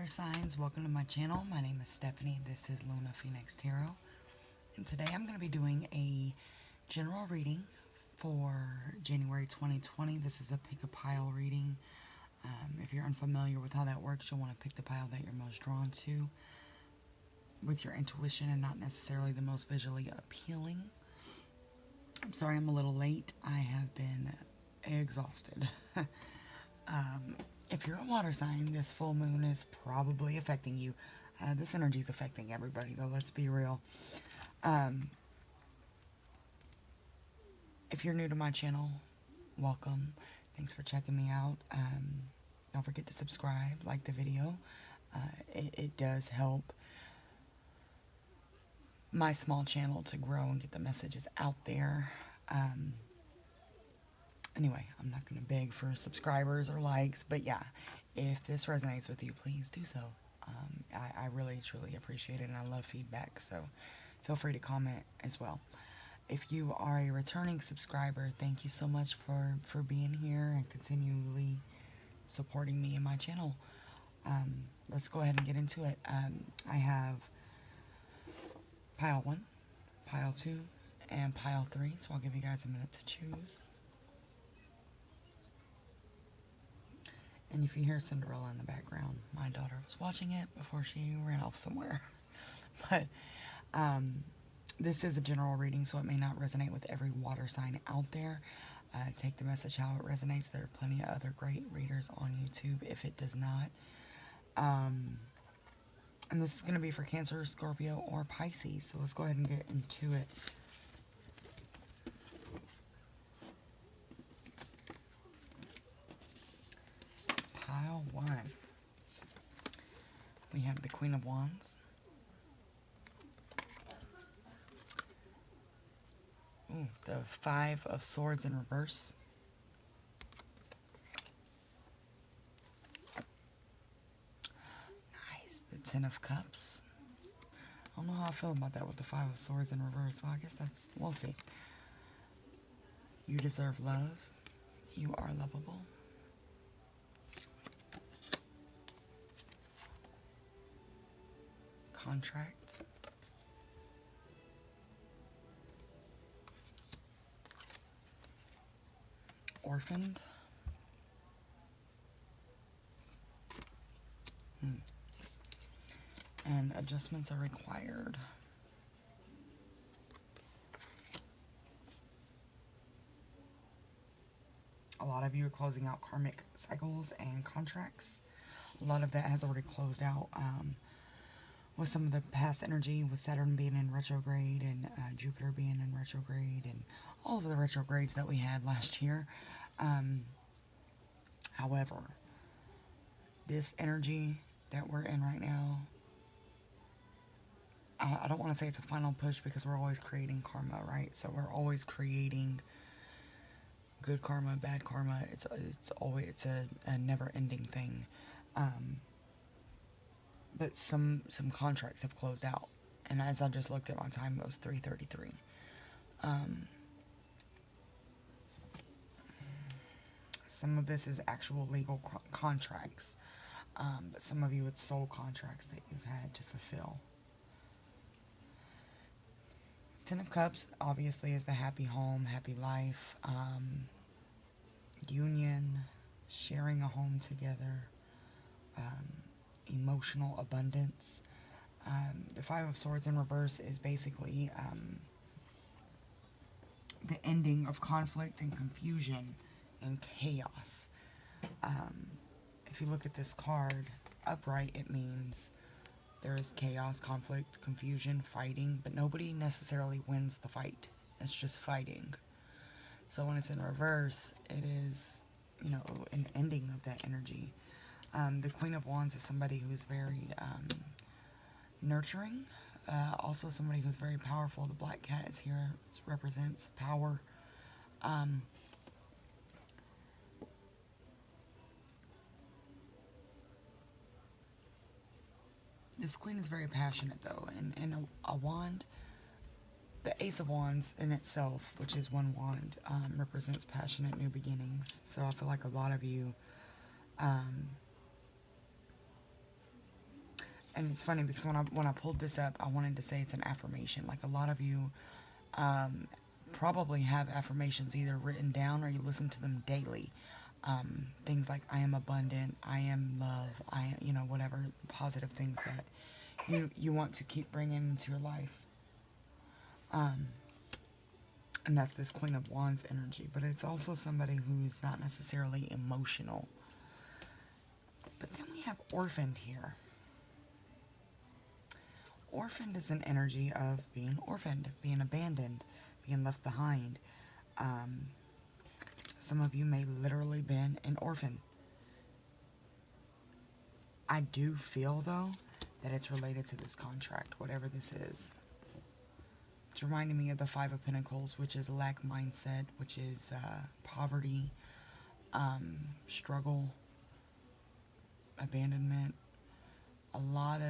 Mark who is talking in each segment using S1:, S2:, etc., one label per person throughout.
S1: signs, welcome to my channel. My name is Stephanie. This is Luna Phoenix Tarot. And today I'm going to be doing a general reading for January 2020. This is a pick a pile reading. If you're unfamiliar with how that works, you'll want to pick the pile that you're most drawn to with your intuition and not necessarily the most visually appealing. I'm sorry I'm a little late. I have been exhausted. If you're a water sign, this full moon is probably affecting you. This energy is affecting everybody, though, let's be real. If you're new to my channel, welcome. Thanks for checking me out. Don't forget to subscribe, like the video. It does help my small channel to grow and get the messages out there. Anyway, I'm not going to beg for subscribers or likes, but yeah, if this resonates with you, please do so. I really, truly appreciate it, and I love feedback, so feel free to comment as well. If you are a returning subscriber, thank you so much for being here and continually supporting me and my channel. Let's go ahead and get into it. I have pile 1, pile 2, and pile 3, so I'll give you guys a minute to choose. And if you hear Cinderella in the background, my daughter was watching it before she ran off somewhere. But this is a general reading, so it may not resonate with every water sign out there. Take the message how it resonates. There are plenty of other great readers on YouTube if it does not. And this is going to be for Cancer, Scorpio, or Pisces. So let's go ahead and get into it. Pile 1. We have the Queen of Wands. Ooh, the 5 of Swords in reverse. Nice. The 10 of Cups. I don't know how I feel about that with the 5 of Swords in reverse. Well, I guess we'll see. You deserve love. You are lovable. Contract. Orphaned. And adjustments are required. A lot of you are closing out karmic cycles and contracts. A lot of that has already closed out. With some of the past energy, with Saturn being in retrograde and Jupiter being in retrograde and all of the retrogrades that we had last year. However, this energy that we're in right now, I don't want to say it's a final push because we're always creating karma, right? So we're always creating good karma, bad karma. It's a never-ending thing. But some contracts have closed out. And as I just looked at my time, it was 3:33. Some of this is actual legal contracts. But some of you, it's soul contracts that you've had to fulfill. 10 of Cups, obviously, is the happy home, happy life, union, sharing a home together, emotional abundance. The 5 of Swords in reverse is basically the ending of conflict and confusion and chaos. If you look at this card upright, it means there is chaos, conflict, confusion, fighting, but nobody necessarily wins the fight. It's just fighting. So when it's in reverse, it is, an ending of that energy. The Queen of Wands is somebody who's very nurturing. Also somebody who's very powerful. The black cat is here. It represents power. This queen is very passionate, though. And a wand, the Ace of Wands in itself, which is one wand, represents passionate new beginnings. So I feel like a lot of you And it's funny because when I pulled this up, I wanted to say it's an affirmation. Like, a lot of you probably have affirmations either written down or you listen to them daily. Things like I am abundant, I am love, whatever positive things that you want to keep bringing into your life. And that's this Queen of Wands energy. But it's also somebody who's not necessarily emotional. But then we have orphaned here. Orphaned is an energy of being orphaned, being abandoned, being left behind. Some of you may literally been an orphan. I do feel, though, that it's related to this contract, whatever this is. It's reminding me of the Five of Pentacles, which is lack mindset, which is poverty, struggle, abandonment. A lot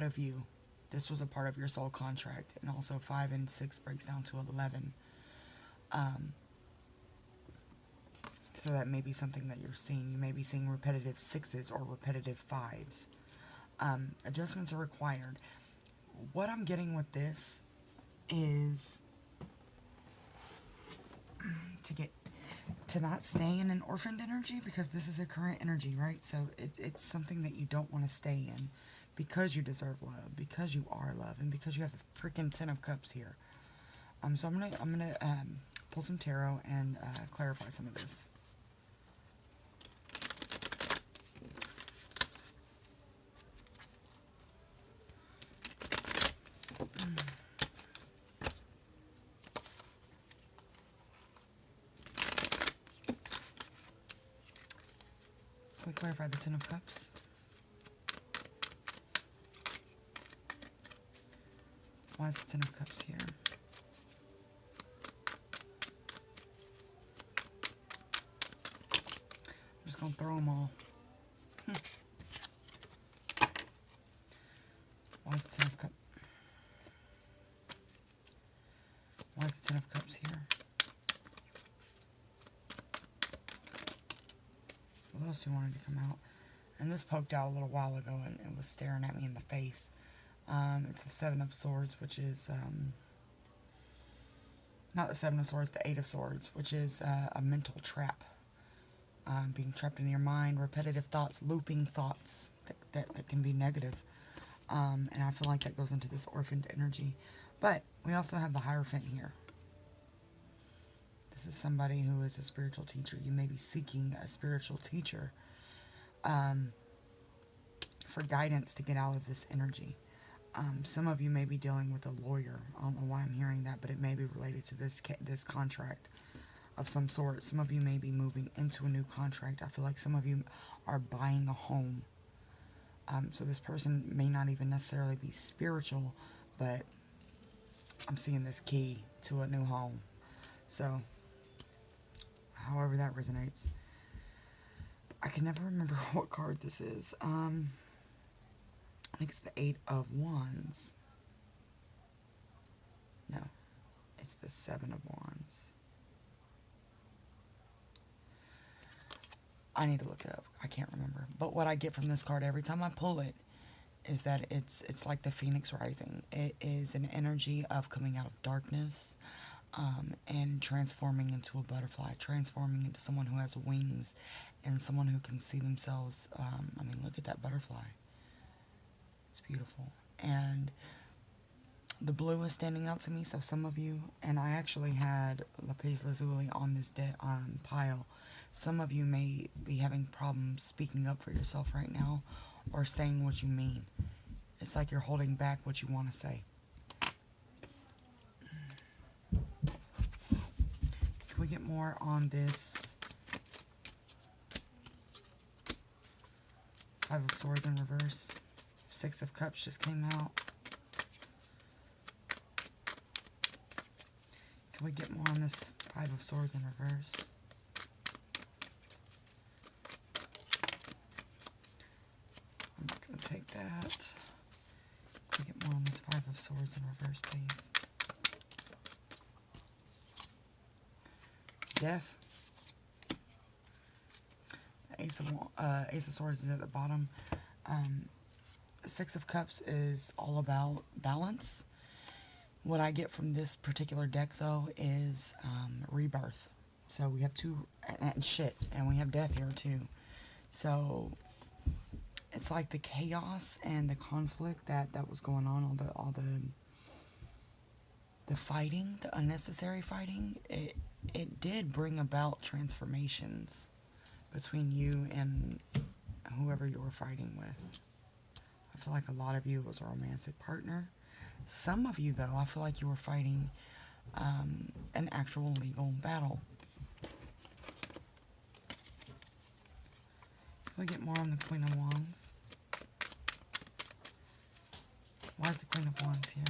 S1: of you, this was a part of your soul contract. And also 5 and 6 breaks down to 11. So that may be something that you're seeing. You may be seeing repetitive 6s or repetitive 5s. Adjustments are required. What I'm getting with this is to not stay in an orphaned energy, because this is a current energy, right? So it's something that you don't want to stay in, because you deserve love, because you are love, and because you have a freaking 10 of Cups here. So I'm gonna pull some tarot and clarify some of this. Can we clarify the 10 of Cups? Why is the 10 of Cups here? I'm just going to throw them all. Why is the 10 of Cups? Why is the 10 of Cups here? What else do you wanted to come out? And this poked out a little while ago and it was staring at me in the face. It's the 7 of Swords, which is, not the 7 of Swords, the 8 of Swords, which is a mental trap. Being trapped in your mind, repetitive thoughts, looping thoughts that can be negative. And I feel like that goes into this orphaned energy. But we also have the Hierophant here. This is somebody who is a spiritual teacher. You may be seeking a spiritual teacher for guidance to get out of this energy. Some of you may be dealing with a lawyer. I don't know why I'm hearing that, but it may be related to this contract of some sort. Some of you may be moving into a new contract. I feel like some of you are buying a home. So this person may not even necessarily be spiritual, but I'm seeing this key to a new home. So, however that resonates. I can never remember what card this is. I think it's the 8 of Wands. No, it's the 7 of Wands. I need to look it up. I can't remember. But what I get from this card every time I pull it is that it's like the Phoenix rising. It is an energy of coming out of darkness and transforming into a butterfly, transforming into someone who has wings and someone who can see themselves. I mean, look at that butterfly. It's beautiful. And the blue is standing out to me, so some of you, and I actually had lapis lazuli on this pile. Some of you may be having problems speaking up for yourself right now or saying what you mean. It's like you're holding back what you want to say. Can we get more on this 5 of Swords in reverse? 6 of Cups just came out. Can we get more on this 5 of Swords in reverse? I'm not going to take that. Can we get more on this 5 of Swords in reverse, please? Death. The Ace of Swords is at the bottom. Six of Cups is all about balance. What I get from this particular deck, though, is rebirth. So we have two, and shit, and we have death here, too. So it's like the chaos and the conflict that was going on, all the fighting, the unnecessary fighting, it did bring about transformations between you and whoever you were fighting with. I feel like a lot of you was a romantic partner. Some of you, though, I feel like you were fighting an actual legal battle. Can we get more on the Queen of Wands? Why is the Queen of Wands here?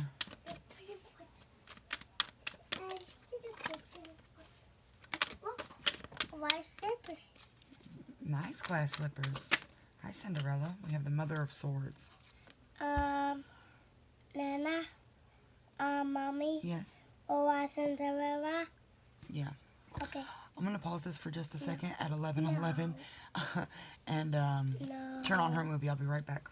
S2: Why slippers?
S1: Nice glass slippers. Hi, Cinderella. We have the Mother of Swords.
S2: Nana, Mommy.
S1: Yes.
S2: Oh, Cinderella.
S1: Yeah.
S2: Okay.
S1: I'm going to pause this for just a second at 11:11 and turn on her movie. I'll be right back.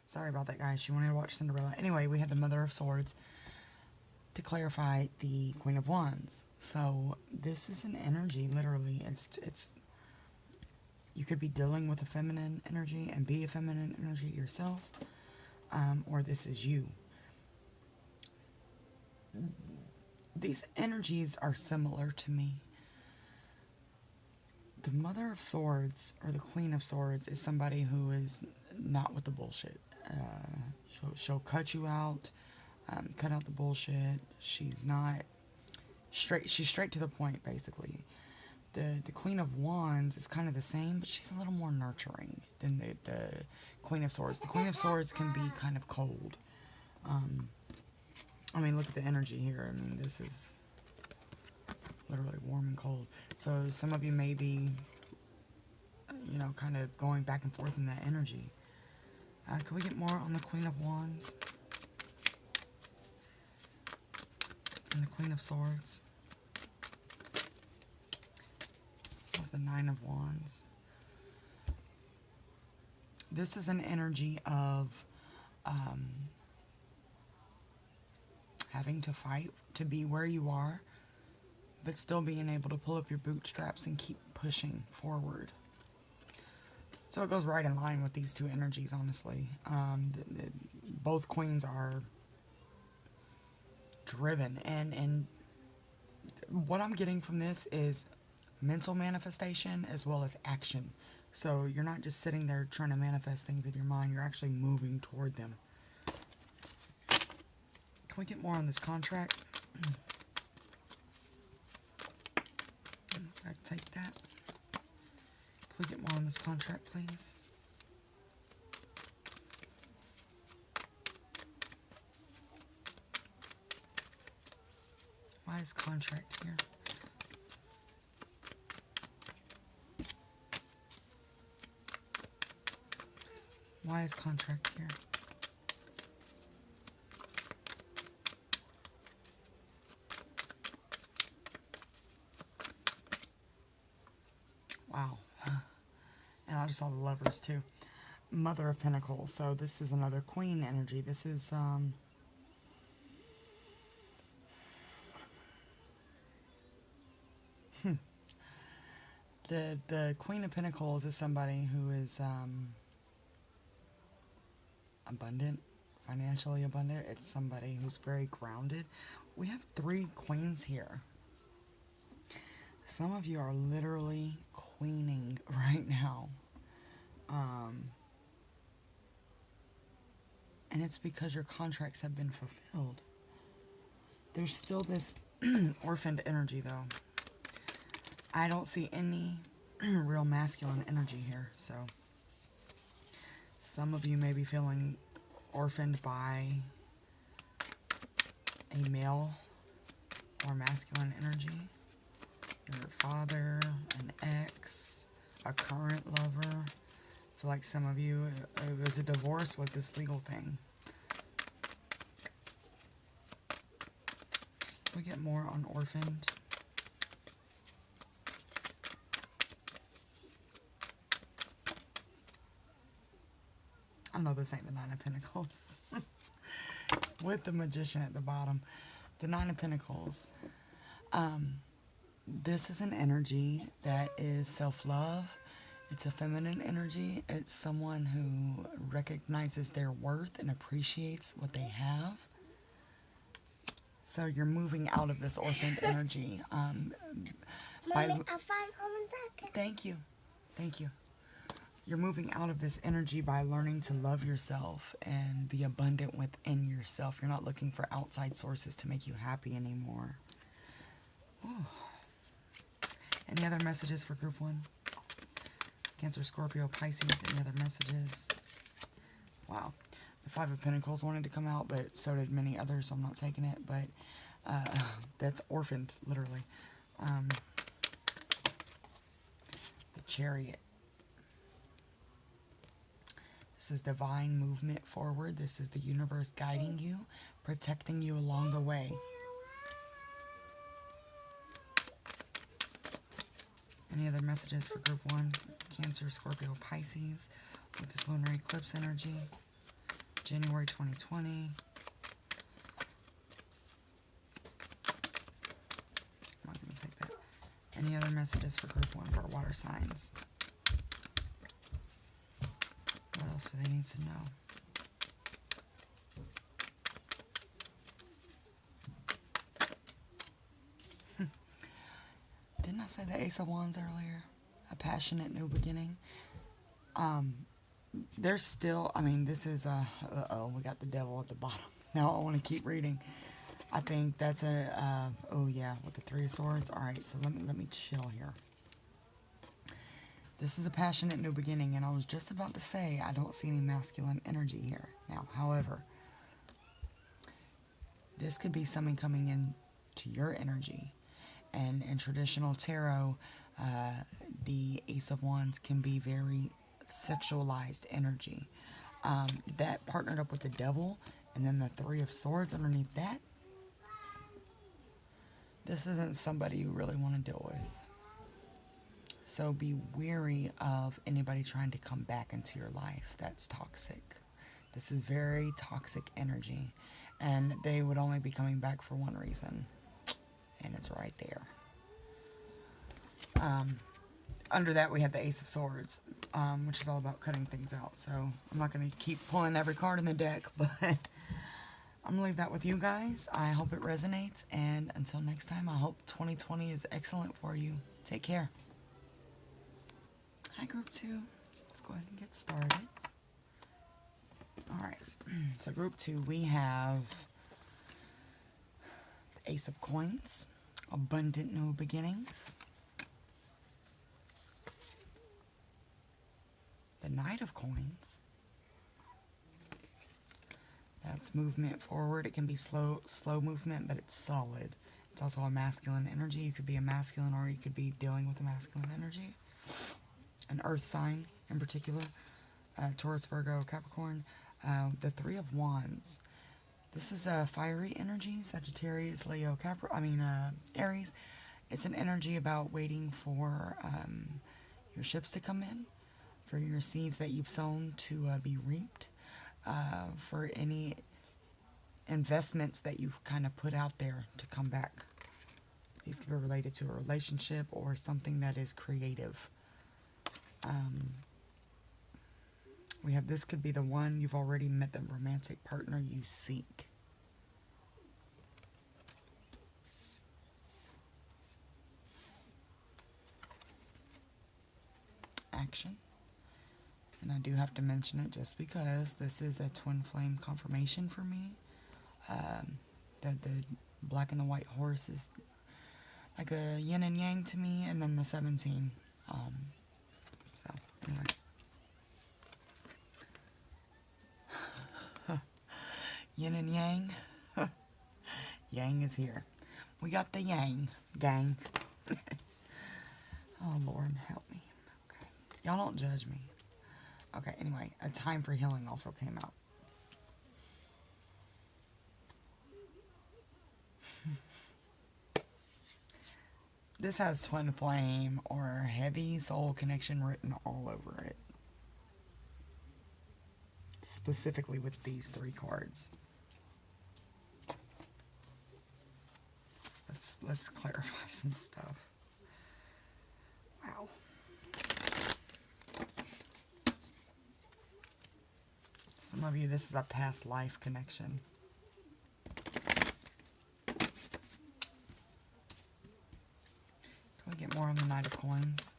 S1: Sorry about that, guys. She wanted to watch Cinderella. Anyway, we had the Mother of Swords to clarify the Queen of Wands. So this is an energy, literally. It's you could be dealing with a feminine energy and be a feminine energy yourself, or this is you. These energies are similar to me. The Mother of Swords, or the Queen of Swords, is somebody who is not with the bullshit. She'll cut you out, cut out the bullshit. She's not straight. She's straight to the point, basically. The Queen of Wands is kind of the same, but she's a little more nurturing than the Queen of Swords. The Queen of Swords can be kind of cold. I mean, look at the energy here. I mean, this is literally warm and cold. So some of you may be, you know, kind of going back and forth in that energy. Can we get more on the Queen of Wands? And the Queen of Swords? That's the Nine of Wands. This is an energy of having to fight to be where you are, but still being able to pull up your bootstraps and keep pushing forward. So it goes right in line with these two energies, honestly. Both queens are driven, and what I'm getting from this is mental manifestation as well as action. So you're not just sitting there trying to manifest things in your mind, you're actually moving toward them. Can we get more on this contract? I take that. Can we get more on this contract, please? Why is contract here? Why is contract here? Wow. And I just saw the Lovers too. Mother of Pentacles. So this is another Queen energy. This is the Queen of Pentacles is somebody who is abundant, financially abundant. It's somebody who's very grounded. We have three queens here. Some of you are literally queening right now. And it's because your contracts have been fulfilled. There's still this orphaned energy, though. I don't see any real masculine energy here, so some of you may be feeling orphaned by a male or masculine energy. Your father, an ex, a current lover. I feel like some of you, it was a divorce with this legal thing. Can we get more on orphaned? No, this ain't the Nine of Pentacles. With the Magician at the bottom. The Nine of Pentacles. This is an energy that is self-love. It's a feminine energy. It's someone who recognizes their worth and appreciates what they have. So you're moving out of this orphaned energy.
S2: Mommy, I found home and dad.
S1: Thank you. Thank you. You're moving out of this energy by learning to love yourself and be abundant within yourself. You're not looking for outside sources to make you happy anymore. Ooh. Any other messages for group 1? Cancer, Scorpio, Pisces. Any other messages? Wow. The Five of Pentacles wanted to come out, but so did many others, so I'm not taking it. But that's orphaned, literally. The Chariot. This is divine movement forward. This is the universe guiding you, protecting you along the way. Any other messages for group 1? Cancer, Scorpio, Pisces with this lunar eclipse energy. January 2020. I'm not going to take that. Any other messages for group 1 for water signs? What else do they need to know? Didn't I say the Ace of Wands earlier? A passionate new beginning. There's still, I mean, this is uh-oh, we got the devil at the bottom. Now I want to keep reading. I think that's oh yeah, with the Three of Swords. All right, so let me chill here. This is a passionate new beginning, and I was just about to say I don't see any masculine energy here. Now, however, this could be something coming in to your energy. And in traditional tarot, the Ace of Wands can be very sexualized energy. That partnered up with the devil, and then the Three of Swords underneath that. This isn't somebody you really want to deal with. So be wary of anybody trying to come back into your life. That's toxic. This is very toxic energy. And they would only be coming back for one reason. And it's right there. Under that we have the Ace of Swords, which is all about cutting things out. So I'm not going to keep pulling every card in the deck, but I'm going to leave that with you guys. I hope it resonates, and until next time, I hope 2020 is excellent for you. Take care. Hi, Group 2. Let's go ahead and get started. Alright, so Group 2, we have the Ace of Coins, abundant new beginnings. The Knight of Coins. That's movement forward. It can be slow movement, but it's solid. It's also a masculine energy. You could be a masculine, or you could be dealing with a masculine energy. An earth sign in particular. Taurus, Virgo, Capricorn. The Three of Wands. This is a fiery energy. Sagittarius, Leo, Aries. It's an energy about waiting for your ships to come in, for your seeds that you've sown to be reaped, for any investments that you've kind of put out there to come back. These could be related to a relationship or something that is creative. We have, this could be the one you've already met, the romantic partner you seek. Action. And I do have to mention it just because this is a twin flame confirmation for me. The black and the white horse is like a yin and yang to me, and then the 17. So, anyway. Yin and yang. Yang is here. We got the yang, gang. Oh, Lord, help me. Okay. Y'all don't judge me. Okay, anyway, A Time for Healing also came out. This has twin flame or heavy soul connection written all over it. specifically with these 3 cards. Let's clarify some stuff. Wow. Some of you, this is a past life connection. Can we get more on the Knight of Coins?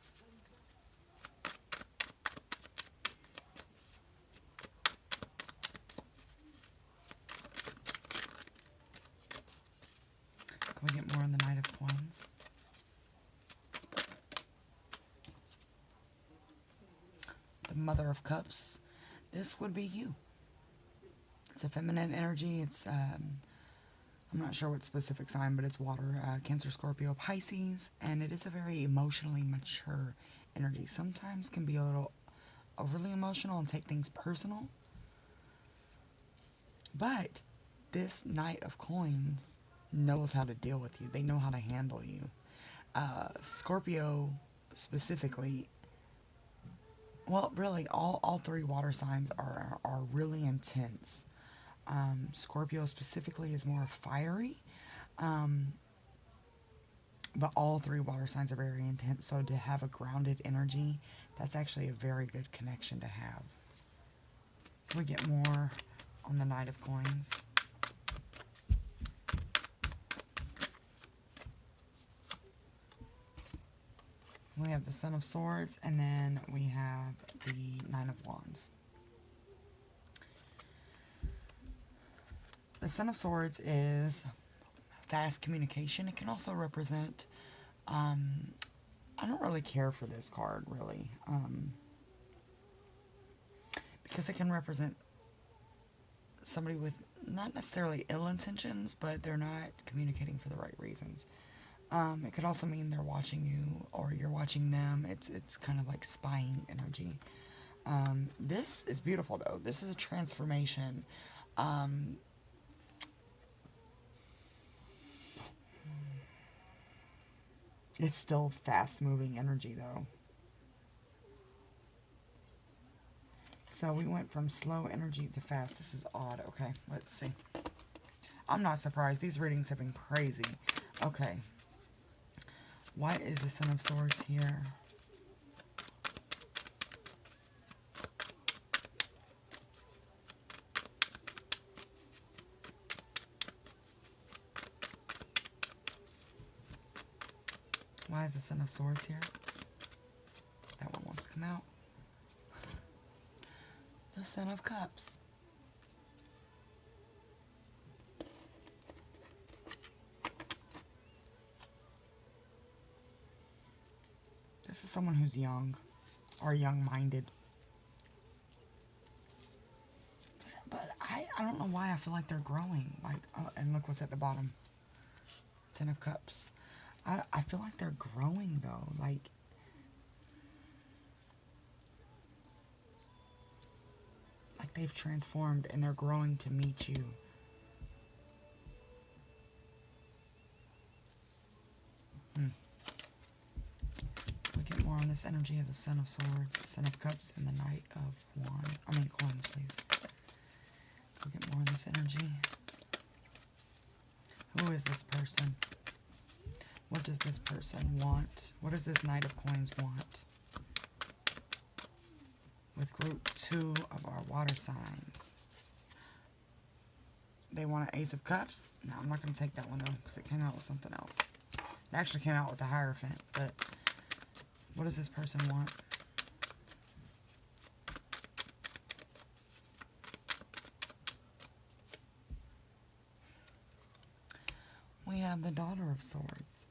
S1: Can we get more on the Knight of Coins? The Mother of Cups. This would be you. It's a feminine energy. It's, I'm not sure what specific sign, but it's water. Cancer, Scorpio, Pisces. And it is a very emotionally mature energy. Sometimes can be a little overly emotional and take things personal. But this Knight of Coins knows how to deal with you. They know how to handle you. Scorpio specifically, well, really, all 3 water signs are really intense. Scorpio specifically is more fiery, but all 3 water signs are very intense. So to have a grounded energy, that's actually a very good connection to have. Can we get more on the Knight of Coins? We have the Son of Swords, and then we have the Nine of Wands. The Son of Swords is fast communication. It can also represent, I don't really care for this card, really, because it can represent somebody with not necessarily ill intentions, but they're not communicating for the right reasons. It could also mean they're watching you or you're watching them. It's kind of like spying energy. This is beautiful, though. This is a transformation. It's still fast-moving energy, though. So we went from slow energy to fast. This is odd. Okay, let's see. I'm not surprised. These readings have been crazy. Okay. Why is the Son of Swords here? Why is the Son of Swords here? That one wants to come out. The Son of Cups. This is someone who's young or young-minded. But I don't know why I feel like they're growing. Like, and look what's at the bottom. Ten of Cups. I feel like they're growing, though. Like they've transformed and they're growing to meet you. We get more on this energy of the Son of Swords, the Son of Cups, and the Knight of Wands. I mean, Coins, please. We get more on this energy. Who is this person? What does this person want? What does this Knight of Coins want? With group 2 of our water signs. They want an Ace of Cups? No, I'm not going to take that one, though, because it came out with something else. It actually came out with the Hierophant, but what does this person want? We have the Daughter of Swords.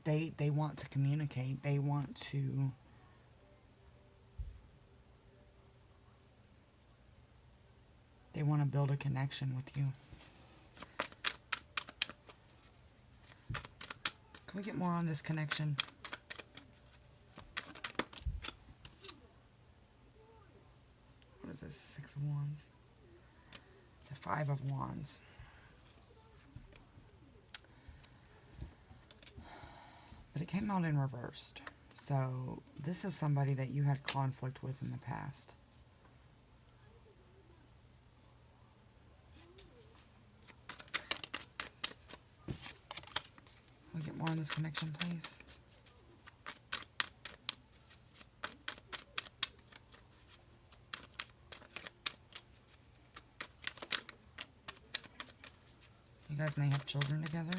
S1: They want to communicate. They want to build a connection with you. Can we get more on this connection? What is this? 6 of Wands. The 5 of Wands. came out in reversed. So this is somebody that you had conflict with in the past. Can we get more on this connection, please? You guys may have children together.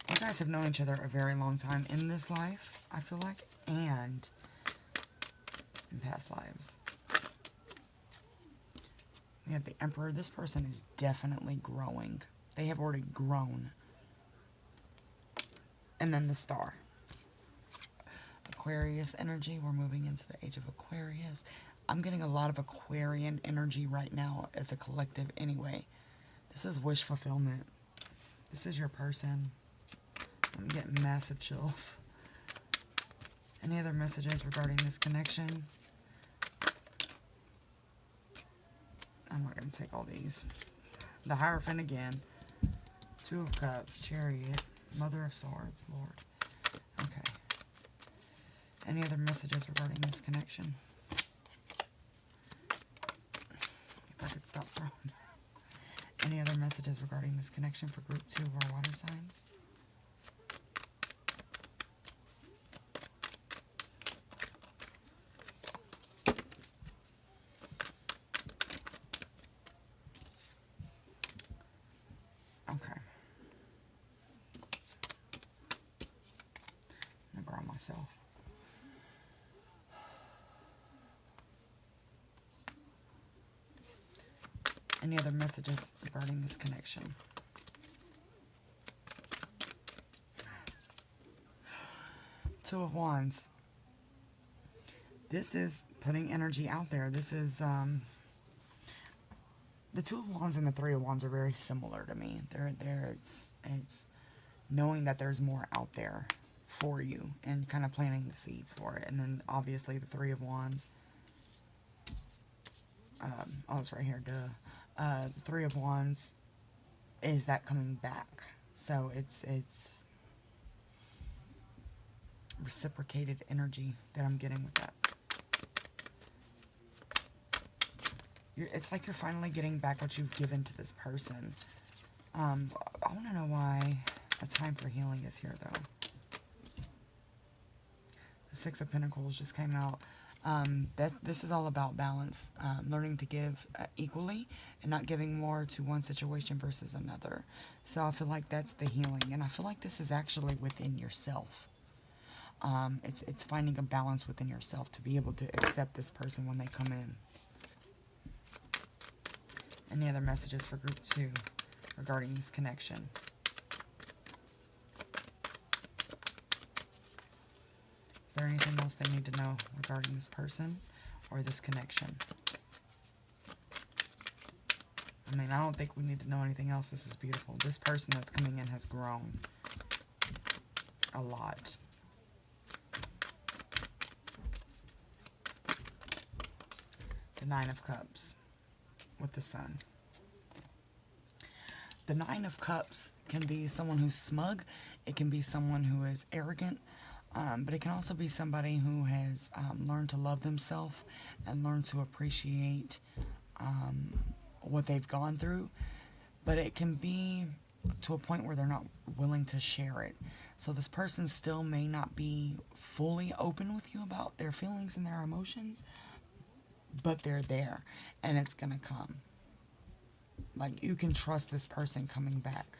S1: You guys have known each other a very long time in this life, I feel like, and in past lives. We have the Emperor. This person is definitely growing. They have already grown. And then the Star. Aquarius energy. We're moving into the age of Aquarius. I'm getting a lot of Aquarian energy right now as a collective anyway. This is wish fulfillment. This is your person. I'm getting massive chills. Any other messages regarding this connection? I'm not going to take all these. The Hierophant again. Two of Cups. Chariot. Mother of Swords. Lord. Okay. Any other messages regarding this connection? If I could stop throwing. Any other messages regarding this connection for group 2 of our water signs? Okay. I'm going to ground myself. Any other messages regarding this connection? Two of Wands. This is putting energy out there. This is, the Two of Wands and the Three of Wands are very similar to me. It's knowing that there's more out there for you and kind of planting the seeds for it. And then obviously the Three of Wands. Oh, it's right here, duh. The Three of Wands is that coming back. So it's reciprocated energy that I'm getting with that. It's like you're finally getting back what you've given to this person. I want to know why a time for healing is here, though. The Six of Pentacles just came out. This is all about balance, learning to give equally and not giving more to one situation versus another. So I feel like that's the healing, and I feel like this is actually within yourself. It's finding a balance within yourself to be able to accept this person when they come in. Any other messages for group 2 regarding this connection? Is there anything else they need to know regarding this person or this connection? I mean, I don't think we need to know anything else. This is beautiful. This person that's coming in has grown a lot. The Nine of Cups with the Sun. The Nine of Cups can be someone who's smug. It can be someone who is arrogant. But it can also be somebody who has learned to love themselves and learned to appreciate what they've gone through. But it can be to a point where they're not willing to share it. So this person still may not be fully open with you about their feelings and their emotions, but they're there, and it's going to come. Like, you can trust this person coming back.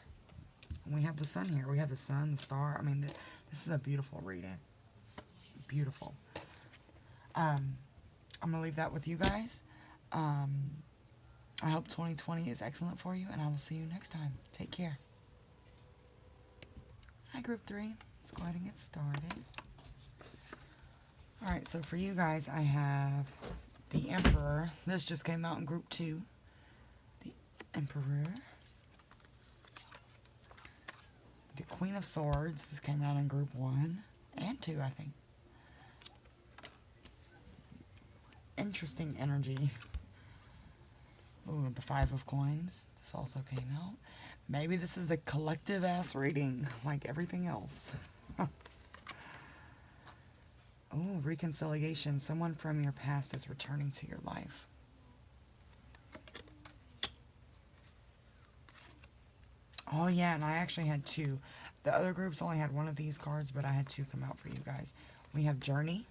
S1: And we have the Sun here. We have the Sun, the Star. I mean, this is a beautiful reading. Beautiful. I'm going to leave that with you guys. I hope 2020 is excellent for you, and I will see you next time. Take care. Hi, Group 3. Let's go ahead and get started. Alright, so for you guys, I have the Emperor. This just came out in Group 2. The Emperor. The Queen of Swords. This came out in Group 1 and 2, I think. Interesting energy. Ooh, the Five of Coins. This also came out. Maybe this is a collective ass reading, like everything else. Oh, reconciliation. Someone from your past is returning to your life. Oh, yeah, and I actually had two. The other groups only had one of these cards, but I had two come out for you guys. We have Journey.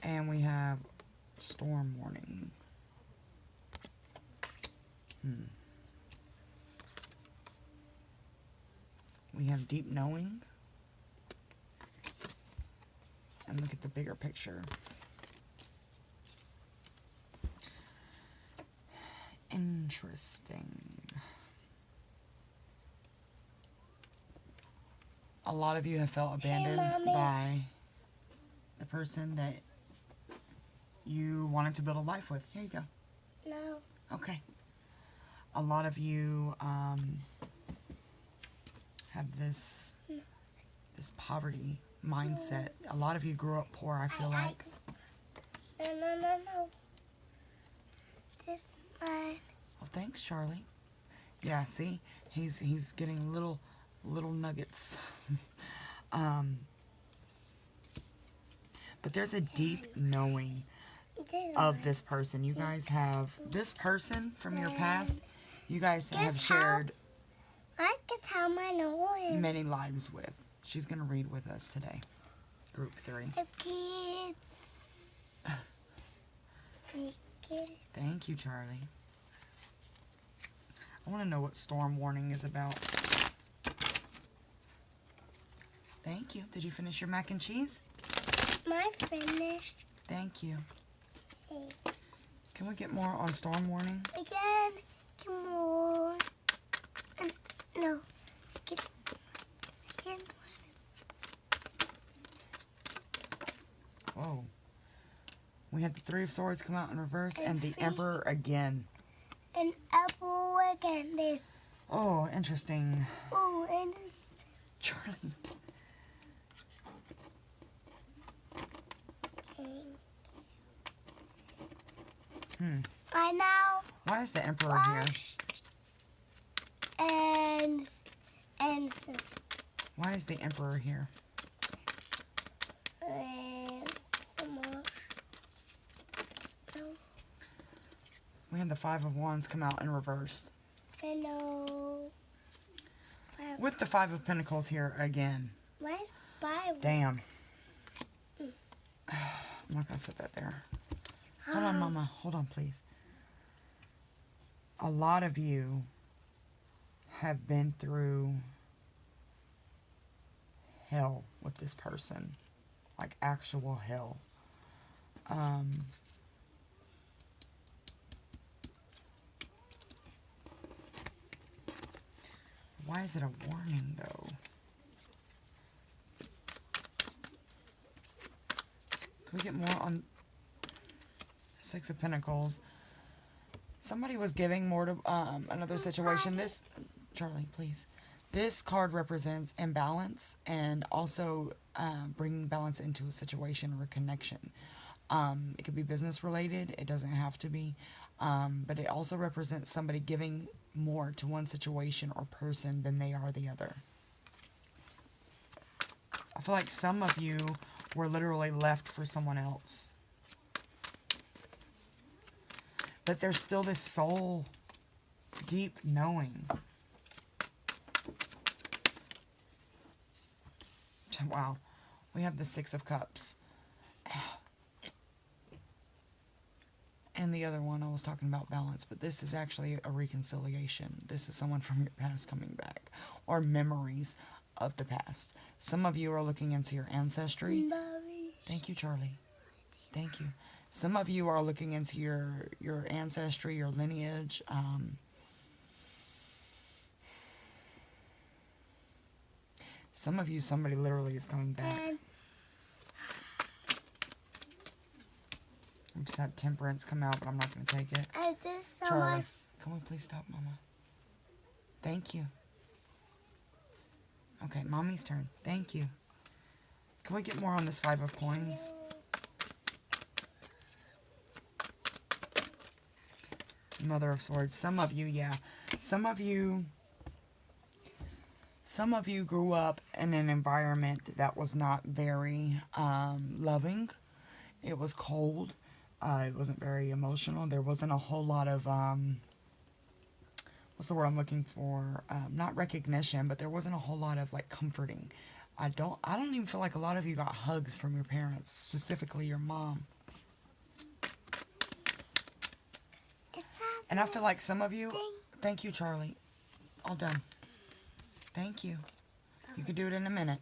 S1: And we have Storm Warning. We have Deep Knowing. And look at the bigger picture. Interesting. A lot of you have felt abandoned by the person that you wanted to build a life with. Here you go.
S2: No.
S1: Okay. A lot of you have this poverty mindset. A lot of you grew up poor, I feel like.
S2: No. This one.
S1: Oh, thanks, Charlie. Yeah, see? He's getting little nuggets. But there's a deep knowing of this person. You guys have this person from your past. You guys have shared
S2: I can tell my noise.
S1: many lives with. She's going to read with us today. Group 3.
S2: Kids.
S1: Thank you, Charlie. I want to know what Storm Warning is about. Thank you. Did you finish your mac and cheese?
S2: My finished.
S1: Thank you.
S2: Hey.
S1: Can we get more on Storm Warning?
S2: Again. Come on. No. Get.
S1: Whoa. We had the Three of Swords come out in reverse and the Emperor again.
S2: An apple again. This.
S1: Oh, interesting.
S2: Oh, and this.
S1: Charlie.
S2: I now.
S1: Why is the Emperor here?
S2: And
S1: Why is the Emperor here?
S2: some more.
S1: We had the Five of Wands come out in reverse.
S2: Hello.
S1: With the Five of Pentacles here again.
S2: What? Bible.
S1: Damn. I'm not going to set that there. Hold on, Mama. Hold on, please. A lot of you have been through hell with this person. Like actual hell. Why is it a warning, though? Can we get more on Six of Pentacles? Somebody was giving more to another situation. This, Charlie, please. This card represents imbalance and also bringing balance into a situation or a connection. It could be business related. It doesn't have to be. But it also represents somebody giving more to one situation or person than they are the other. I feel like some of you were literally left for someone else. But there's still this soul deep knowing. Wow. We have the Six of Cups. And the other one, I was talking about balance, but this is actually a reconciliation. This is someone from your past coming back, or memories of the past. Some of you are looking into your ancestry.
S2: Mommy.
S1: Thank you, Charlie. Thank you. Some of you are looking into your ancestry, your lineage. Some of you, somebody literally is coming back. We just had Temperance come out, but I'm not going to take it.
S2: I did so
S1: Charlie,
S2: much.
S1: can we please stop, Mama? Thank you. Okay, Mommy's turn. Thank you. Can we get more on this Five of Coins? Mother of Swords. Some of you, yeah. Some of you grew up in an environment that was not very loving. It was cold. It wasn't very emotional. There wasn't a whole lot of what's the word I'm looking for? Not recognition, but there wasn't a whole lot of like comforting. I don't even feel like a lot of you got hugs from your parents, specifically your mom. And I feel like some of you, thank you, Charlie. All done. Thank you. You can do it in a minute.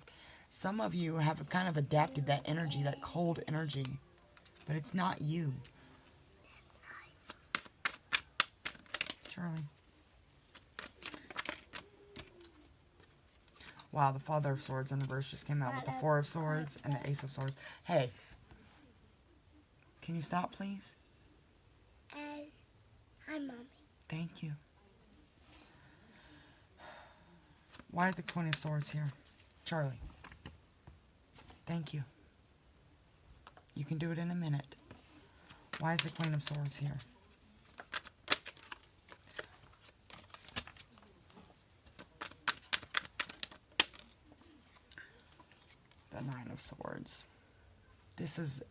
S1: Some of you have kind of adapted that energy, that cold energy, but it's not you. Charlie. Wow, the Father of Swords in reverse just came out with the Four of Swords and the Ace of Swords. Hey, can you stop, please?
S2: Hi, Mommy.
S1: Thank you. Why are the Queen of Swords here? Charlie. Thank you. You can do it in a minute. Why is the Queen of Swords here? The Nine of Swords. This is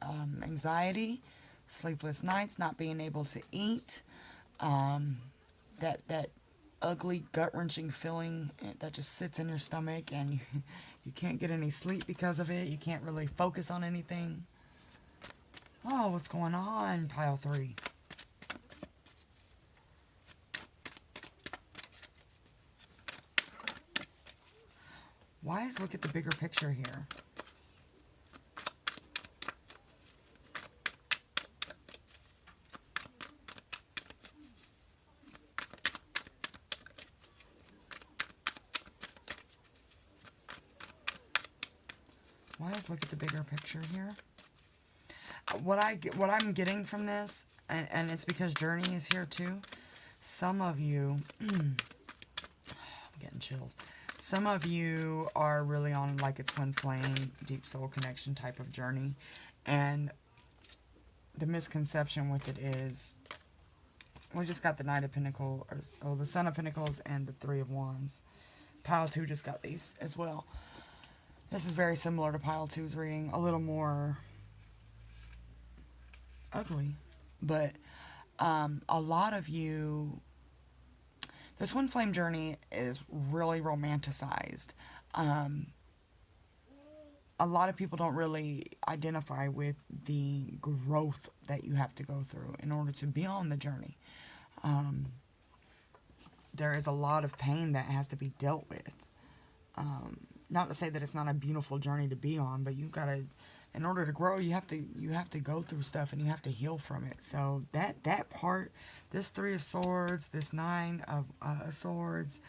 S1: anxiety, sleepless nights, not being able to eat, that ugly gut-wrenching feeling that just sits in your stomach, and you can't get any sleep because of it. You can't really focus on anything. Oh, what's going on, pile 3? Look at the bigger picture here. Look at the bigger picture here. What I'm getting from this, and it's because Journey is here too. Some of you, I'm getting chills. Some of you are really on like a twin flame, deep soul connection type of journey, and the misconception with it is, we just got the Knight of Pentacles, or the Son of Pentacles, and the Three of Wands. Pile 2 just got these as well. This is very similar to Pile 2's reading, a little more ugly, but a lot of you, this twin flame journey is really romanticized. A lot of people don't really identify with the growth that you have to go through in order to be on the journey. There is a lot of pain that has to be dealt with. Not to say that it's not a beautiful journey to be on, but you've got to, in order to grow, you have to go through stuff, and you have to heal from it. So that part, this Three of Swords, this Nine of Swords,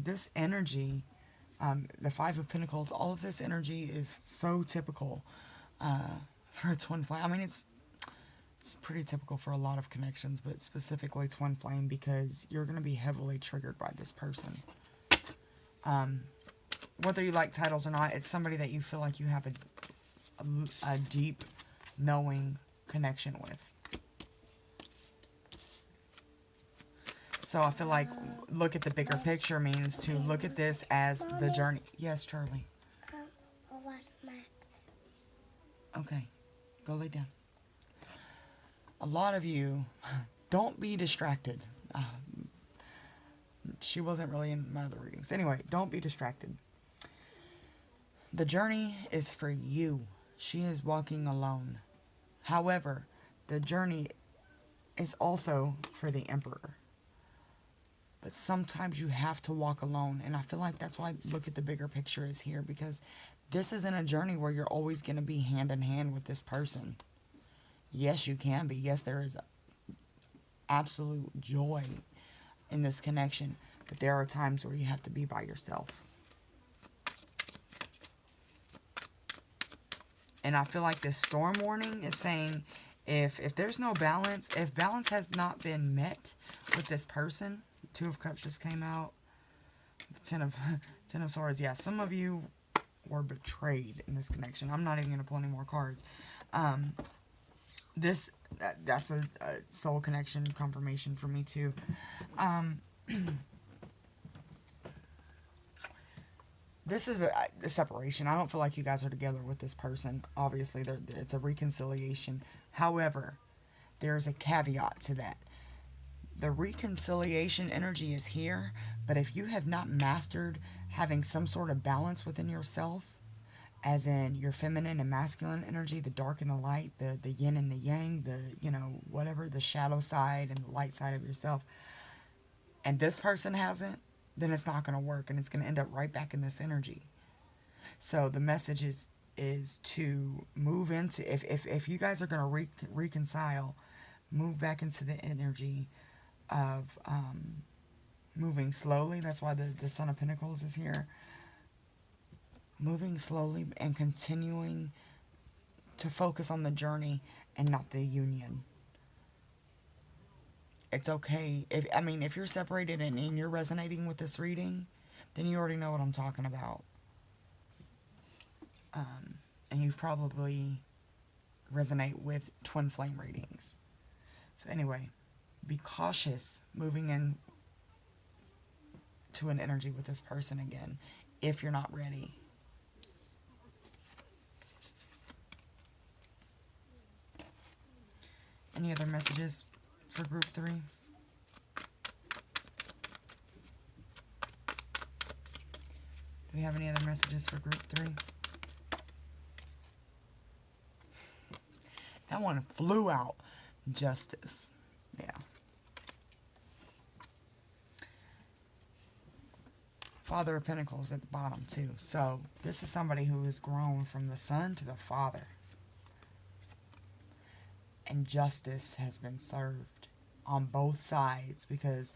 S1: this energy, the Five of Pentacles, all of this energy is so typical for a twin flame. I mean, it's pretty typical for a lot of connections, but specifically twin flame, because you're going to be heavily triggered by this person. Whether you like titles or not, it's somebody that you feel like you have a deep, knowing connection with. So I feel like look at the bigger picture means to look at this as the journey. Yes, Charlie.
S2: What's Max?
S1: Okay, go lay down. A lot of you, don't be distracted. She wasn't really in my other readings. Anyway, don't be distracted. The journey is for you. She is walking alone. However, the journey is also for the Emperor. But sometimes you have to walk alone. And I feel like that's why look at the bigger picture is here. Because this isn't a journey where you're always going to be hand in hand with this person. Yes, you can be. Yes, there is absolute joy in this connection. But there are times where you have to be by yourself. And I feel like this storm warning is saying if there's no balance, if balance has not been met with this person, Two of Cups just came out, Ten of Swords, yeah, some of you were betrayed in this connection. I'm not even going to pull any more cards. That's a soul connection confirmation for me too. This is a separation. I don't feel like you guys are together with this person. Obviously, it's a reconciliation. However, there's a caveat to that. The reconciliation energy is here, but if you have not mastered having some sort of balance within yourself, as in your feminine and masculine energy, the dark and the light, the yin and the yang, whatever, the shadow side and the light side of yourself, and this person hasn't, then it's not going to work, and it's going to end up right back in this energy. So the message is to move into, if you guys are going to reconcile, move back into the energy of moving slowly. That's why the Son of Pentacles is here. Moving slowly and continuing to focus on the journey and not the union. It's okay. If you're separated and you're resonating with this reading, then you already know what I'm talking about. And you've probably resonate with twin flame readings. So anyway, be cautious moving in to an energy with this person again if you're not ready. Any other messages for group 3? Do we have any other messages for group 3? That one flew out. Justice. Yeah. Father of Pentacles at the bottom too. So this is somebody who has grown from the son to the father. And justice has been served on both sides, because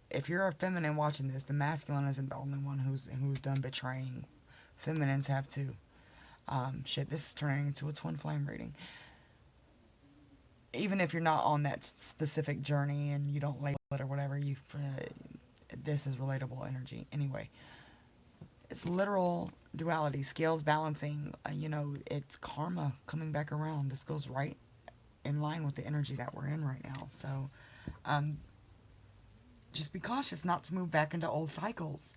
S1: if you're a feminine watching this, the masculine isn't the only one who's done betraying. Feminines have too. This is turning into a twin flame reading. Even if you're not on that specific journey and you don't label it or whatever, this is relatable energy. Anyway, it's literal duality, scales balancing. It's karma coming back around. This goes right in line with the energy that we're in right now. So, just be cautious not to move back into old cycles.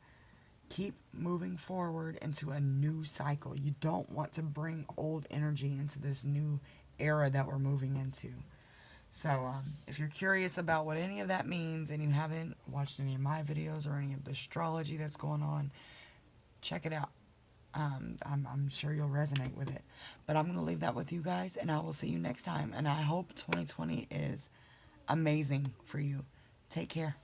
S1: Keep moving forward into a new cycle. You don't want to bring old energy into this new era that we're moving into. So if you're curious about what any of that means and you haven't watched any of my videos or any of the astrology that's going on, check it out. I'm sure you'll resonate with it. But I'm going to leave that with you guys, and I will see you next time. And I hope 2020 is amazing for you. Take care.